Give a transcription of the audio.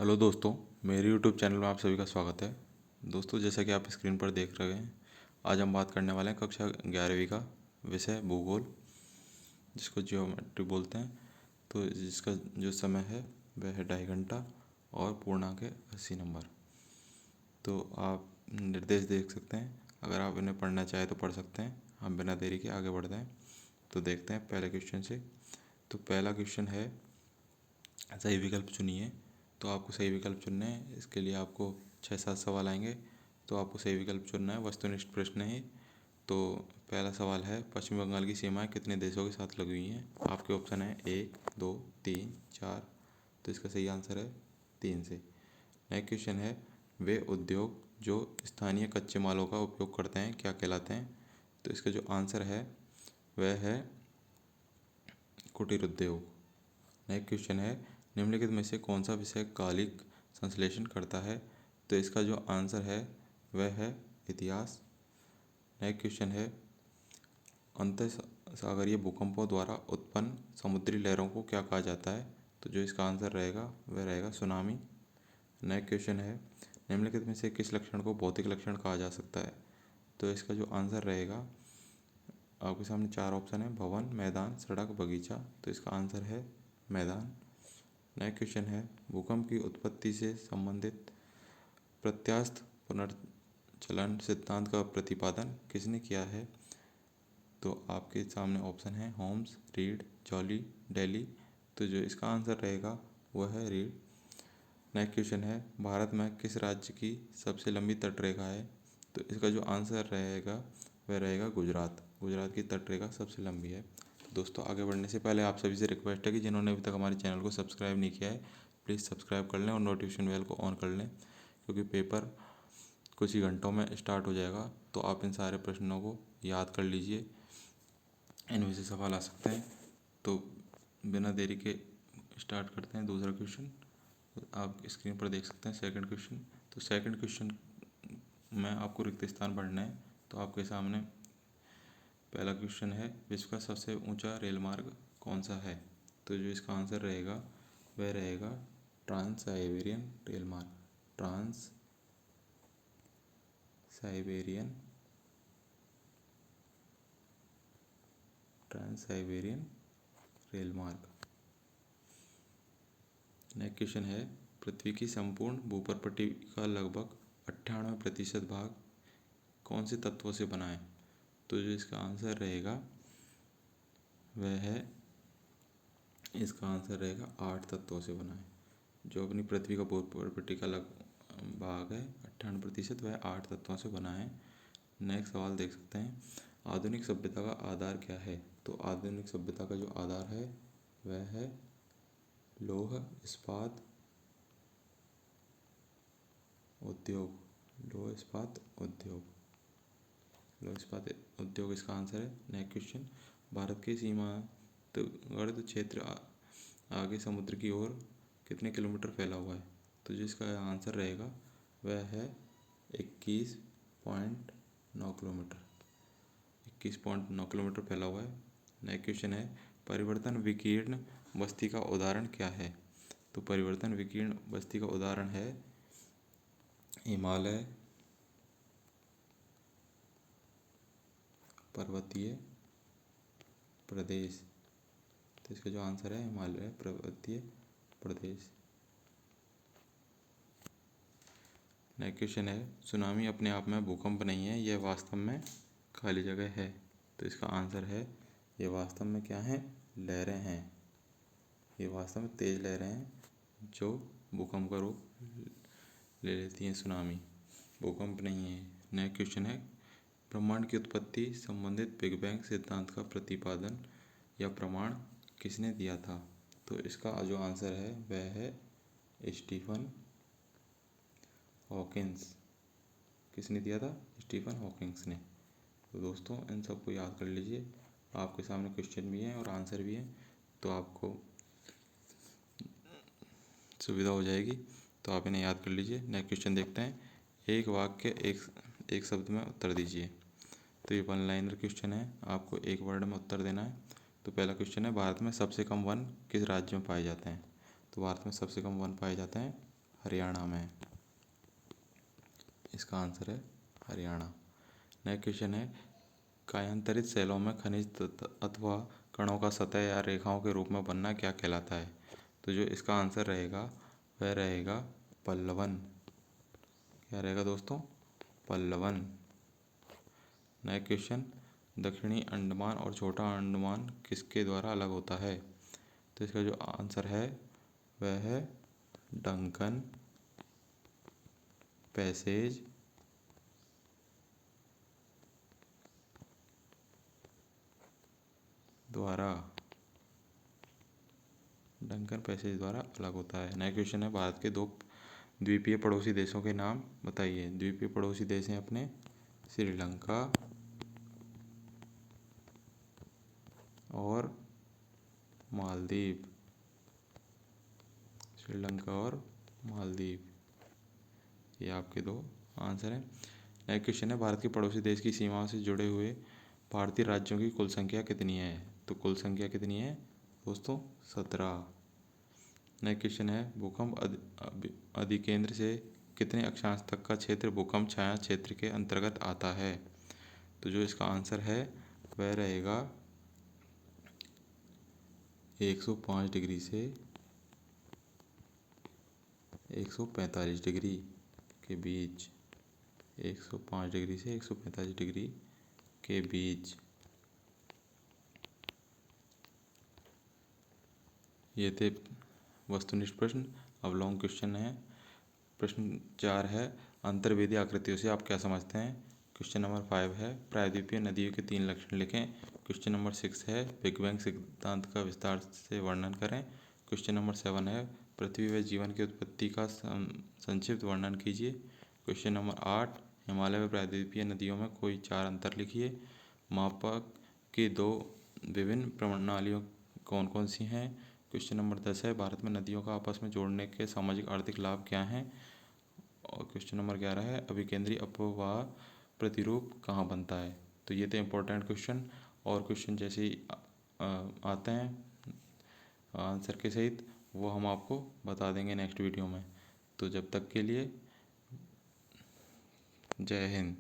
Hello दोस्तों, मेरे YouTube channel में आप सभी का स्वागत है। दोस्तों, जैसा कि आप स्क्रीन पर देख रहे हैं, आज हम बात करने वाले हैं कक्षा 11वीं का विषय भूगोल, जिसको ज्योमेट्री बोलते हैं। तो जिसका जो समय है वह है 2.5 घंटा और पूर्णांक है 80 नंबर। तो आप निर्देश देख सकते हैं, अगर आप इन्हें पढ़ना चाहें तो पढ़ सकते हैं। हम बिना देरी के आगे बढ़ते हैं। तो देखते हैं पहले क्वेश्चन से। तो पहला क्वेश्चन है, सही विकल्प चुनिए। तो आपको सही विकल्प चुनने हैं। इसके लिए आपको 6-7 सवाल आएंगे, तो आपको सही विकल्प चुनना है। वस्तुनिष्ठ प्रश्न है। तो पहला सवाल है, पश्चिम बंगाल की सीमाएं कितने देशों के साथ लगी हुई हैं? आपके ऑप्शन है 1, 2, 3, 4। तो इसका सही आंसर है 3 से। नेक्स्ट क्वेश्चन है, वे उद्योग जो स्थानीय कच्चे मालों का उपयोग करते हैं क्या कहलाते हैं? तो इसका जो आंसर है वह है कुटीर उद्योग। नेक्स्ट क्वेश्चन है, निम्नलिखित में से कौन सा विषय कालिक संश्लेषण करता है? तो इसका जो आंसर है वह है इतिहास। नेक्स्ट क्वेश्चन है, अंतःसागरीय भूकंपों द्वारा उत्पन्न समुद्री लहरों को क्या कहा जाता है? तो जो इसका आंसर रहेगा वह रहेगा सुनामी। नेक्स्ट क्वेश्चन है, निम्नलिखित में से किस लक्षण को भौतिक लक्षण कहा जा सकता है? तो इसका जो आंसर रहेगा, आपके सामने 4 ऑप्शन है, भवन, मैदान, सड़क, बगीचा। तो इसका आंसर है मैदान। नेक्स्ट क्वेश्चन है, भूकंप की उत्पत्ति से संबंधित प्रत्यास्थ पुनर्चलन सिद्धांत का प्रतिपादन किसने किया है? तो आपके सामने ऑप्शन है होम्स, रीड, जॉली, डेली। तो जो इसका आंसर रहेगा वह है रीड। नेक्स्ट क्वेश्चन है, भारत में किस राज्य की सबसे लंबी तटरेखा है? तो इसका जो आंसर रहेगा वह रहेगा गुजरात। गुजरात की तटरेखा सबसे लंबी है। तो दोस्तों, आगे बढ़ने से पहले आप सभी से रिक्वेस्ट है कि जिन्होंने अभी तक हमारे चैनल को सब्सक्राइब नहीं किया है, प्लीज़ सब्सक्राइब कर लें और नोटिफिकेशन बेल को ऑन कर लें, क्योंकि पेपर कुछ ही घंटों में स्टार्ट हो जाएगा। तो आप इन सारे प्रश्नों को याद कर लीजिए, इनमें से सवाल आ सकते हैं। तो बिना देरी के स्टार्ट करते हैं दूसरा क्वेश्चन। आप स्क्रीन पर देख सकते हैं सेकंड क्वेश्चन। तो सेकंड क्वेश्चन में आपको रिक्त स्थान भरना है। तो आपके सामने पहला क्वेश्चन है, विश्व का सबसे ऊंचा रेल मार्ग कौन सा है? तो जो इसका आंसर रहेगा वह रहेगा ट्रांस साइबेरियन रेल मार्ग। ट्रांस साइबेरियन रेल मार्ग। नेक्स्ट क्वेश्चन है, पृथ्वी की संपूर्ण भूप्रपट्टी का लगभग 98% भाग कौन से तत्वों से बना है? तो जो इसका आंसर रहेगा वह है, इसका आंसर रहेगा 8 तत्वों से बना है। जो अपनी पृथ्वी का भूप्रपट्टी का भाग है 98%, वह 8 तत्वों से बना है। नेक्स्ट सवाल देख सकते हैं, आधुनिक सभ्यता का आधार क्या है? तो आधुनिक सभ्यता का जो आधार है वह है लौह इस्पात उद्योग। लौह इस्पात उद्योग, लौह इस्पात उद्योग इसका आंसर है। नेक्स्ट क्वेश्चन, भारत की सीमावर्ती क्षेत्र आगे समुद्र की ओर कितने किलोमीटर फैला हुआ है? तो जिसका आंसर रहेगा वह है 21.9 किलोमीटर। 21.9 किलोमीटर फैला हुआ है। नेक्स्ट क्वेश्चन है, परिवर्तन विकीर्ण बस्ती का उदाहरण क्या है? तो परिवर्तन विकीर्ण बस्ती का उदाहरण है हिमालय पर्वतीय प्रदेश। तो इसका जो आंसर है हिमालय पर्वतीय प्रदेश। नेक्स्ट क्वेश्चन है, सुनामी अपने आप में भूकंप नहीं है, यह वास्तव में खाली जगह है। तो इसका आंसर है, ये वास्तव में क्या है? लहरें हैं। ये वास्तव में तेज लहरें हैं जो भूकंप का रूप ले लेती हैं। सुनामी भूकंप नहीं है। नेक्स्ट क्वेश्चन है, ब्रह्मांड की उत्पत्ति संबंधित बिग बैंग सिद्धांत का प्रतिपादन या प्रमाण किसने दिया था? तो इसका जो आंसर है वह है स्टीफन हॉकिंस। किसने दिया था? स्टीफन हॉकिंस ने। तो दोस्तों, इन सबको याद कर लीजिए। आपके सामने क्वेश्चन भी हैं और आंसर भी हैं, तो आपको सुविधा हो जाएगी। तो आप इन्हें याद कर लीजिए। नेक्स्ट क्वेश्चन देखते हैं, एक वाक्य एक शब्द में उत्तर दीजिए। तो ये 1 लाइनर क्वेश्चन है, आपको एक वर्ड में उत्तर देना है। तो पहला क्वेश्चन है, भारत में सबसे कम वन किस राज्य में पाए जाते हैं? तो भारत में सबसे कम वन पाए जाते हैं हरियाणा में। इसका आंसर है हरियाणा। नेक्स्ट क्वेश्चन है, कायांतरित सेलों में खनिज अथवा कणों का सतह या रेखाओं के रूप में बनना क्या कहलाता है? तो जो इसका आंसर रहेगा वह रहेगा पल्लवन। क्या रहेगा दोस्तों? पल्लवन। नेक्स्ट क्वेश्चन, दक्षिणी अंडमान और छोटा अंडमान किसके द्वारा अलग होता है? तो इसका जो आंसर है वह है डंकन पैसेज द्वारा। डंकन पैसेज द्वारा अलग होता है। नेक्स्ट क्वेश्चन है, भारत के 2 द्वीपीय पड़ोसी देशों के नाम बताइए। द्वीपीय पड़ोसी देश हैं अपने श्रीलंका और मालदीव। श्रीलंका और मालदीव, ये आपके 2 आंसर हैं। नेक्स्ट क्वेश्चन है, भारत के पड़ोसी देश की सीमाओं से जुड़े हुए भारतीय राज्यों की कुल संख्या कितनी है? तो कुल संख्या कितनी है दोस्तों? 17। नेक्स्ट क्वेश्चन है, भूकंप अधिकेंद्र से कितने अक्षांश तक का क्षेत्र भूकंप छाया क्षेत्र के अंतर्गत आता है? तो जो इसका आंसर है वह रहेगा 105 डिग्री से 145 डिग्री के बीच। 105 डिग्री से 145 डिग्री के बीच। ये थे वस्तुनिष्ठ प्रश्न। अब लॉन्ग क्वेश्चन है। प्रश्न 4 है, अंतर्वेदी आकृतियों से आप क्या समझते हैं? क्वेश्चन नंबर 5 है, प्रायद्वीपीय नदियों के 3 लक्षण लिखें। क्वेश्चन नंबर 6 है, बिग बैंग सिद्धांत का विस्तार से वर्णन करें। क्वेश्चन नंबर 7 है, पृथ्वी व जीवन की उत्पत्ति का संक्षिप्त वर्णन कीजिए। क्वेश्चन नंबर 8, हिमालय व प्रायद्वीपीय नदियों में कोई 4 अंतर लिखिए। मापक की 2 विभिन्न प्रणालियों कौन कौन सी हैं? क्वेश्चन नंबर 10 है, भारत में नदियों का आपस में जोड़ने के सामाजिक आर्थिक लाभ क्या हैं? और क्वेश्चन नंबर 11 है, अभिकेंद्री अपवाह प्रतिरूप कहाँ बनता है? तो ये थे इम्पोर्टेंट क्वेश्चन। और क्वेश्चन जैसे ही आते हैं आंसर के सहित, वो हम आपको बता देंगे नेक्स्ट वीडियो में। तो जब तक के लिए जय हिंद।